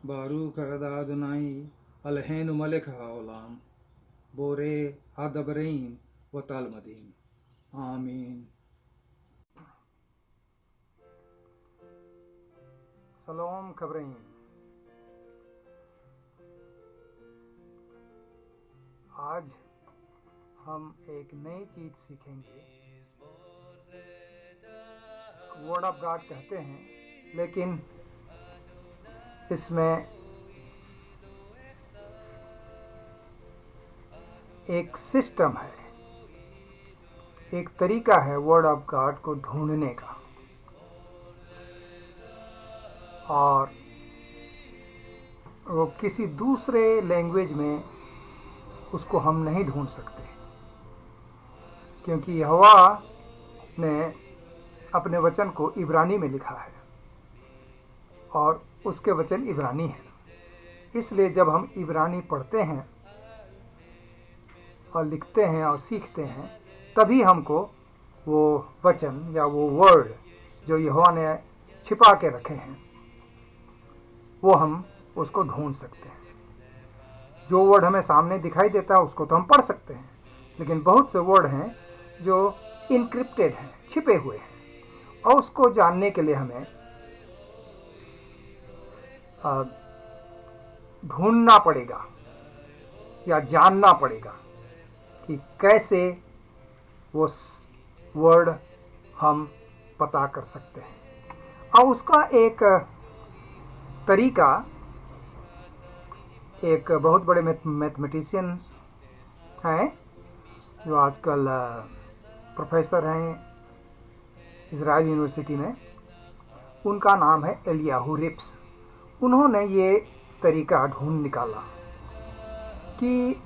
Baruch hada Adonai Eloheinu melech haolam Borei hadabarim v'talmadim. Amen. Salom खबरें। आज हम एक नई चीज सीखेंगे। इसको वर्ड ऑफ गॉड कहते हैं, लेकिन इसमें एक सिस्टम है, एक तरीका है वर्ड ऑफ गॉड को ढूंढने का। और वो किसी दूसरे लैंग्वेज में उसको हम नहीं ढूंढ सकते, क्योंकि यहोवा ने अपने वचन को इब्रानी में लिखा है और उसके वचन इब्रानी हैं। इसलिए जब हम इब्रानी पढ़ते हैं और लिखते हैं और सीखते हैं, तभी हमको वो वचन या वो वर्ड जो यहोवा ने छिपा के रखे हैं, वो हम उसको ढूंढ सकते हैं। जो वर्ड हमें सामने दिखाई देता है उसको तो हम पढ़ सकते हैं, लेकिन बहुत से वर्ड हैं जो इनक्रिप्टेड हैं, छिपे हुए हैं, और उसको जानने के लिए हमें ढूंढना पड़ेगा या जानना पड़ेगा कि कैसे वो वर्ड हम पता कर सकते हैं। और उसका एक तरीका, एक बहुत बड़े मैथमेटिशियन हैं जो आजकल प्रोफेसर हैं इज़राइल यूनिवर्सिटी में, उनका नाम है एलियाहू रिप्स। उन्होंने ये तरीका ढूंढ निकाला कि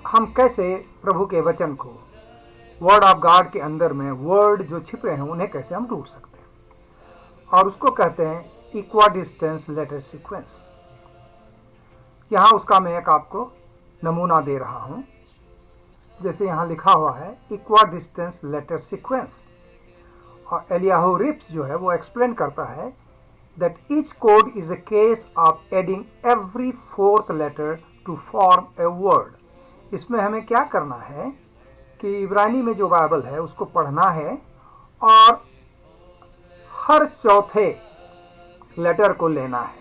हम कैसे प्रभु के वचन को, वर्ड ऑफ गॉड के अंदर में वर्ड जो छिपे हैं उन्हें कैसे हम ढूंढ सकते हैं। और उसको कहते हैं इक्वाडिस्टेंस लेटर सीक्वेंस। यहाँ उसका मैं एक आपको नमूना दे रहा हूँ। जैसे यहाँ लिखा हुआ है इक्वाडिस्टेंस लेटर सीक्वेंस, और एलियाहू रिप्स जो है वो एक्सप्लेन करता है that each code is a case of adding every fourth letter to form a word. इसमें हमें क्या करना है कि इब्रानी में जो बाइबल है उसको पढ़ना है और हर चौथे लेटर को लेना है,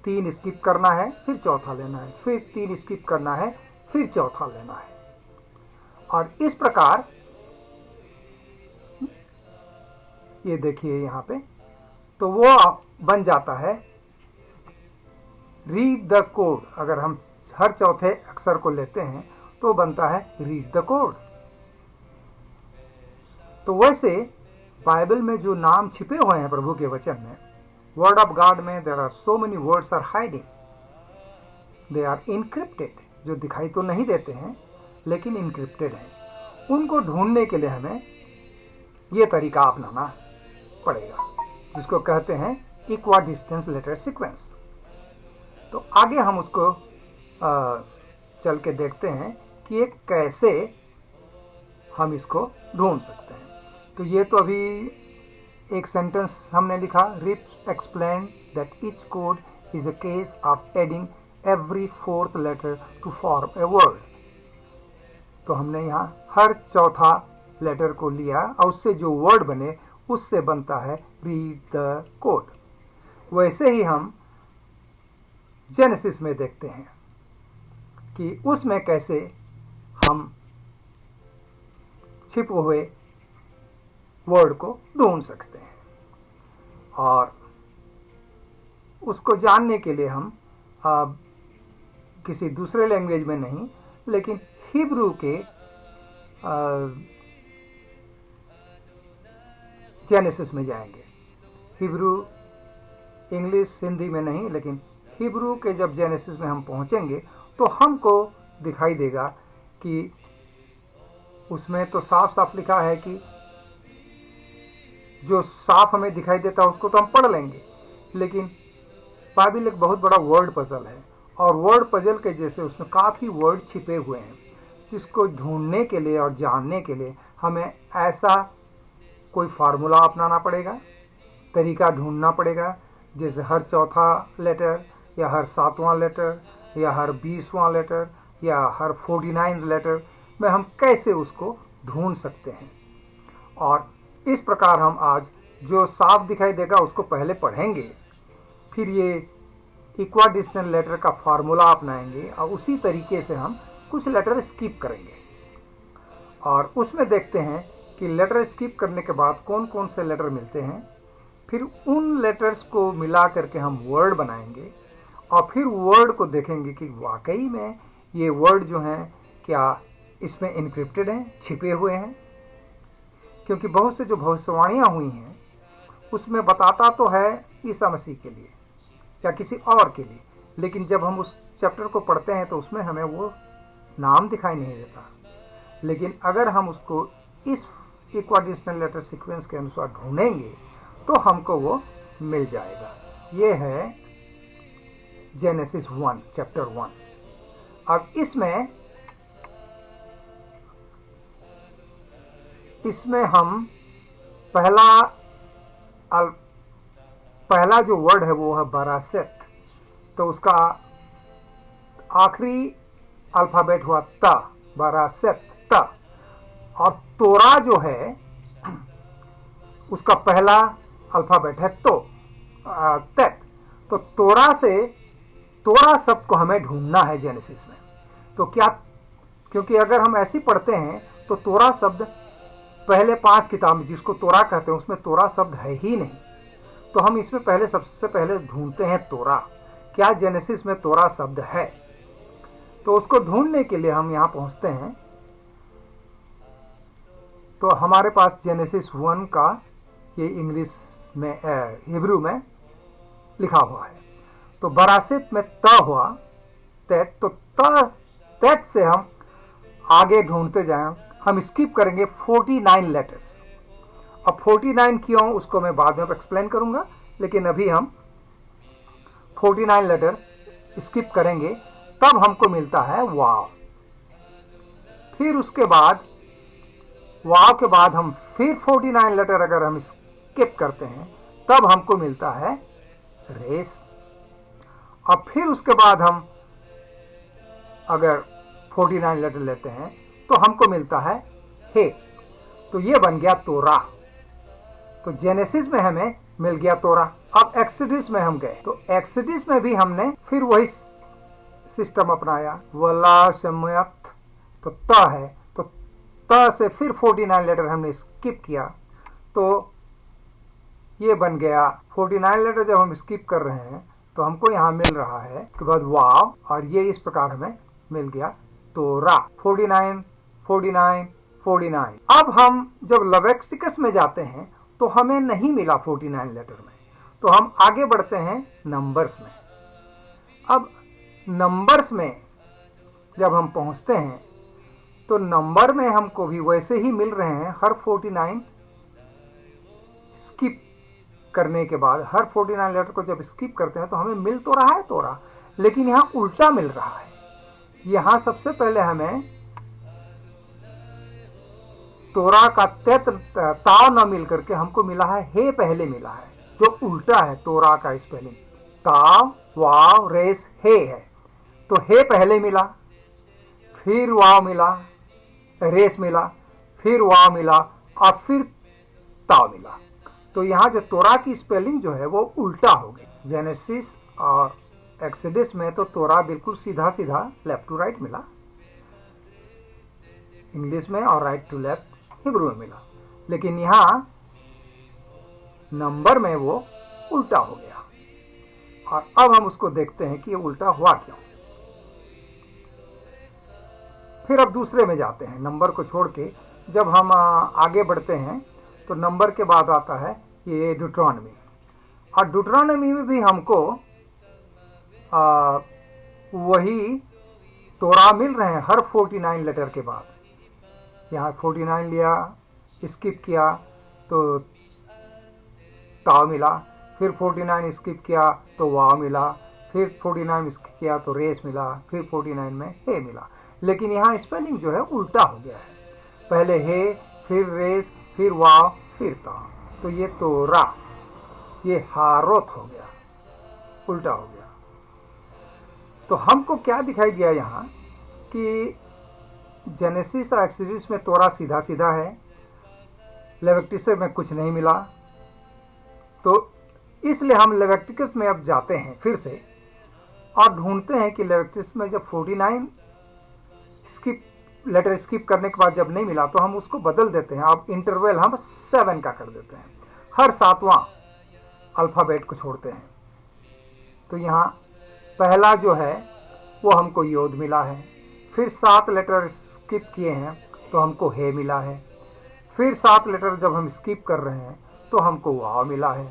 3 स्किप करना है, फिर चौथा लेना है, फिर 3 स्किप करना है, फिर चौथा लेना है। और इस प्रकार ये देखिए यहाँ पे, तो वो बन जाता है रीड द कोड। अगर हम हर चौथे अक्षर को लेते हैं तो बनता है रीड द कोड। तो वैसे बाइबल में जो नाम छिपे हुए हैं प्रभु के वचन में, वर्ड ऑफ गॉड में, there are so many words are hiding, they are encrypted, जो दिखाई तो नहीं देते हैं लेकिन इनक्रिप्टेड हैं। उनको ढूंढने के लिए हमें ये तरीका अपनाना पड़ेगा, जिसको कहते हैं इक्वाडिस्टेंस लेटर सीक्वेंस। तो आगे हम उसको चल के देखते हैं कि ये कैसे हम इसको ढूंढ सकते हैं। तो ये तो अभी एक सेंटेंस हमने लिखा, Rips explain that each code is a case of adding every fourth letter to form a word. तो हमने यहाँ हर चौथा लेटर को लिया और उससे जो वर्ड बने उससे बनता है रीड द कोड। वैसे ही हम जेनेसिस में देखते हैं कि उसमें कैसे हम छिपे हुए वर्ड को ढूंढ सकते हैं। और उसको जानने के लिए हम किसी दूसरे लैंग्वेज में नहीं, लेकिन हिब्रू के जेनेसिस में जाएंगे। हिब्रू, इंग्लिश, हिंदी में नहीं, लेकिन हिब्रू के जब जेनेसिस में हम पहुंचेंगे तो हमको दिखाई देगा कि उसमें तो साफ साफ लिखा है कि जो साफ हमें दिखाई देता है उसको तो हम पढ़ लेंगे, लेकिन बाइबल एक बहुत बड़ा वर्ड पजल है, और वर्ड पजल के जैसे उसमें काफ़ी वर्ड छिपे हुए हैं, जिसको ढूंढने के लिए और जानने के लिए हमें ऐसा कोई फार्मूला अपनाना पड़ेगा, तरीका ढूंढना पड़ेगा, जैसे हर चौथा लेटर या हर 7वां लेटर या हर 20वां लेटर या हर 49 लेटर में हम कैसे उसको ढूंढ सकते हैं। और इस प्रकार हम आज जो साफ दिखाई देगा उसको पहले पढ़ेंगे, फिर ये इक्वाडिशनल लेटर का फार्मूला अपनाएंगे और उसी तरीके से हम कुछ लेटर स्किप करेंगे और उसमें देखते हैं कि लेटर स्किप करने के बाद कौन कौन से लेटर मिलते हैं। फिर उन लेटर्स को मिला करके हम वर्ड बनाएंगे और फिर वर्ड को देखेंगे कि वाकई में ये वर्ड जो हैं क्या इसमें इनक्रिप्टेड हैं, छिपे हुए हैं। क्योंकि बहुत से जो भविष्यवाणियाँ हुई हैं उसमें बताता तो है ईसा मसीह के लिए या किसी और के लिए, लेकिन जब हम उस चैप्टर को पढ़ते हैं तो उसमें हमें वो नाम दिखाई नहीं देता। लेकिन अगर हम उसको इस इक्वाडिशनल लेटर सीक्वेंस के अनुसार ढूंढेंगे तो हमको वो मिल जाएगा। ये है जेनेसिस 1 चैप्टर 1। अब इसमें हम पहला जो वर्ड है वो है बरासेत, तो उसका आखिरी अल्फाबेट हुआ त, बरासेत त। और तोरा जो है उसका पहला अल्फाबेट है तो तेत। तो तोरा शब्द को हमें ढूंढना है जेनेसिस में। तो क्या, क्योंकि अगर हम ऐसे पढ़ते हैं तो तोरा शब्द पहले 5 किताब जिसको तोरा कहते हैं उसमें तोरा शब्द है ही नहीं। तो हम इसमें सबसे पहले ढूंढते हैं तोरा, क्या जेनेसिस में तोरा शब्द है। तो उसको ढूंढने के लिए हम यहाँ पहुँचते हैं। तो हमारे पास जेनेसिस 1 का ये इंग्लिश में हिब्रू में लिखा हुआ है। तो बरासेत में त हुआ तेत, तो तेत से हम आगे ढूंढते जाएं। हम स्किप करेंगे 49 लेटर्स। अब 49 क्यों उसको मैं बाद में एक्सप्लेन करूंगा, लेकिन अभी हम 49 लेटर स्किप करेंगे, तब हमको मिलता है वाव। फिर उसके बाद वाव के बाद हम फिर 49 लेटर अगर हम स्किप करते हैं तब हमको मिलता है रेस। और फिर उसके बाद हम अगर 49 लेटर लेते हैं तो हमको मिलता है हे। तो ये बन गया तोरा। तो जेनेसिस में हमें मिल गया तोरा। अब एक्सोडस में हम गए, तो एक्सोडस में भी हमने फिर वही सिस्टम अपनाया, वला समयत तो त है, तो त से फिर 49 लेटर हमने स्किप किया। तो ये बन गया 49 लेटर। जब हम स्किप कर रहे हैं तो हमको यहाँ मिल रहा है उसके बाद वाव, और ये इस प्रकार हमें मिल गया तोरा। 49 49 49। अब हम जब लेविटिकस में जाते हैं तो हमें नहीं मिला 49 लेटर में, तो हम आगे बढ़ते हैं नंबर्स में। अब नंबर्स में जब हम पहुंचते हैं तो नंबर में हमको भी वैसे ही मिल रहे हैं। हर 49 स्किप करने के बाद, हर 49 लेटर को जब स्किप करते हैं तो हमें मिल तो रहा है तोरा, लेकिन यहाँ उल्टा मिल रहा है। यहाँ सबसे पहले हमें तोरा का ताव न मिल करके हमको मिला है हे पहले मिला है, जो उल्टा है तोरा का स्पेलिंग। ताव वाव रेस हे है, तो हे पहले मिला, फिर वाव मिला, रेस मिला, फिर वाव मिला और फिर ताव मिला। तो यहाँ जो तोरा की स्पेलिंग जो है वो उल्टा हो गई। जेनेसिस और एक्सोडस में तो तोरा बिल्कुल सीधा सीधा लेफ्ट टू राइट मिला इंग्लिश में, और राइट टू लेफ्ट हिब्रू में मिला, लेकिन यहाँ नंबर में वो उल्टा हो गया। और अब हम उसको देखते हैं कि ये उल्टा हुआ क्यों। फिर अब दूसरे में जाते हैं, नंबर को छोड़ के जब हम आगे बढ़ते हैं तो नंबर के बाद आता है ये ड्यूटरॉनमी। और ड्यूटरॉनमी में भी हमको वही तोरा मिल रहे हैं हर 49 लेटर के बाद। यहाँ 49 लिया, स्किप किया तो ताव मिला, फिर 49 स्किप किया तो वाव मिला, फिर 49 स्किप किया तो रेस मिला, फिर 49 में हे मिला। लेकिन यहाँ स्पेलिंग जो है उल्टा हो गया है, पहले हे, फिर रेस, फिर वाव, फिर ताव। तो ये तोरा, ये हारोत हो गया, उल्टा हो गया। तो हमको क्या दिखाई दिया यहाँ कि जेनेसिस और एक्सोडस में तोरा सीधा सीधा है, लेविटिकस में कुछ नहीं मिला। तो इसलिए हम लेविटिकस में अब जाते हैं फिर से और ढूंढते हैं कि लेविटिकस में जब 49 लेटर स्किप करने के बाद जब नहीं मिला तो हम उसको बदल देते हैं। अब इंटरवल हम 7 का कर देते हैं, हर 7वां अल्फ़ाबेट को छोड़ते हैं। तो यहाँ पहला जो है वो हमको योद मिला है, फिर 7 लेटर स्किप किए हैं तो हमको हे मिला है, फिर 7 लेटर जब हम स्किप कर रहे हैं तो हमको वाव मिला है,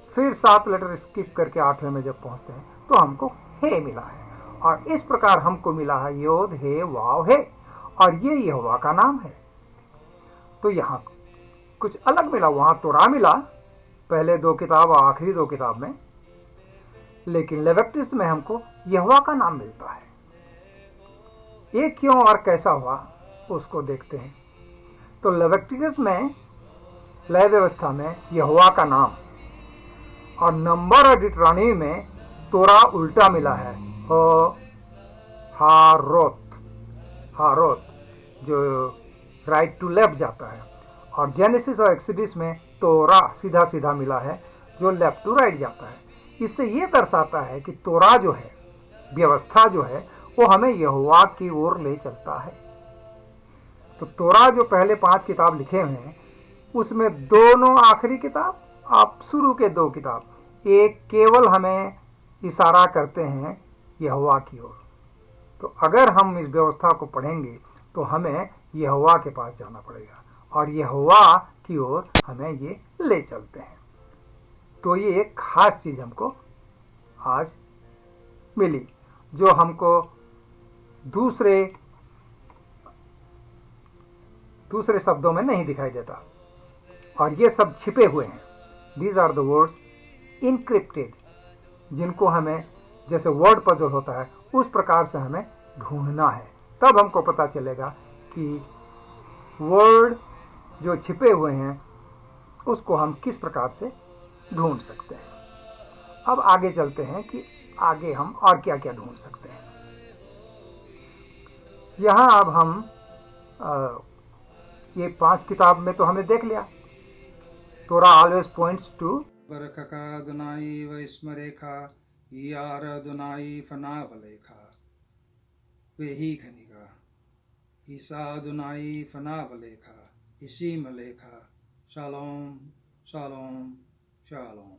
फिर 7 लेटर स्किप करके 8वें में जब पहुँचते हैं तो हमको हे मिला है। और इस प्रकार हमको मिला है योद हे वाव हे, और ये यहोवा का नाम है। तो यहाँ कुछ अलग मिला, वहाँ तोरा मिला पहले 2 किताब और आखिरी 2 किताब में, लेकिन लेविटिकस में हमको यहोवा का नाम मिलता है। ये क्यों और कैसा हुआ उसको देखते हैं। तो लेविटिकस में लय व्यवस्था में यहोवा का नाम, और नंबर और डिट्रॉनमी में तोरा उल्टा मिला है, हारोत जो राइट टू लेफ्ट जाता है, और जेनेसिस और एक्सोडस में तोरा सीधा सीधा मिला है जो लेफ्ट टू राइट जाता है। इससे ये दर्शाता है कि तोरा जो है, व्यवस्था जो है, वो हमें यहोवा की ओर ले चलता है। तो तोरा जो पहले 5 किताब लिखे हुए हैं उसमें दोनों आखिरी किताब, आप शुरू के 2 किताब, एक केवल हमें इशारा करते हैं यहोवा की ओर। तो अगर हम इस व्यवस्था को पढ़ेंगे तो हमें यहोवा के पास जाना पड़ेगा और यहोवा की ओर हमें ये ले चलते हैं। तो ये एक खास चीज़ हमको आज मिली जो हमको दूसरे शब्दों में नहीं दिखाई देता, और ये सब छिपे हुए हैं। These are the words encrypted, जिनको हमें जैसे वर्ड पजल होता है उस प्रकार से हमें ढूंढना है। तब हमको पता चलेगा कि वर्ड जो छिपे हुए हैं उसको हम किस प्रकार से ढूंढ सकते हैं। अब आगे चलते हैं कि आगे हम और क्या क्या ढूंढ सकते हैं। यहाँ अब हम ये 5 किताब में तो हमने देख लिया। तोरा ऑलवेज पॉइंट्स टू बरकका दुनाई वस्मरेखा यार दुनाई फनावलेखा वेही खनिका ईसा दुनाई फनावलेखा इसी मलेखा शालोम शालोम शालोम।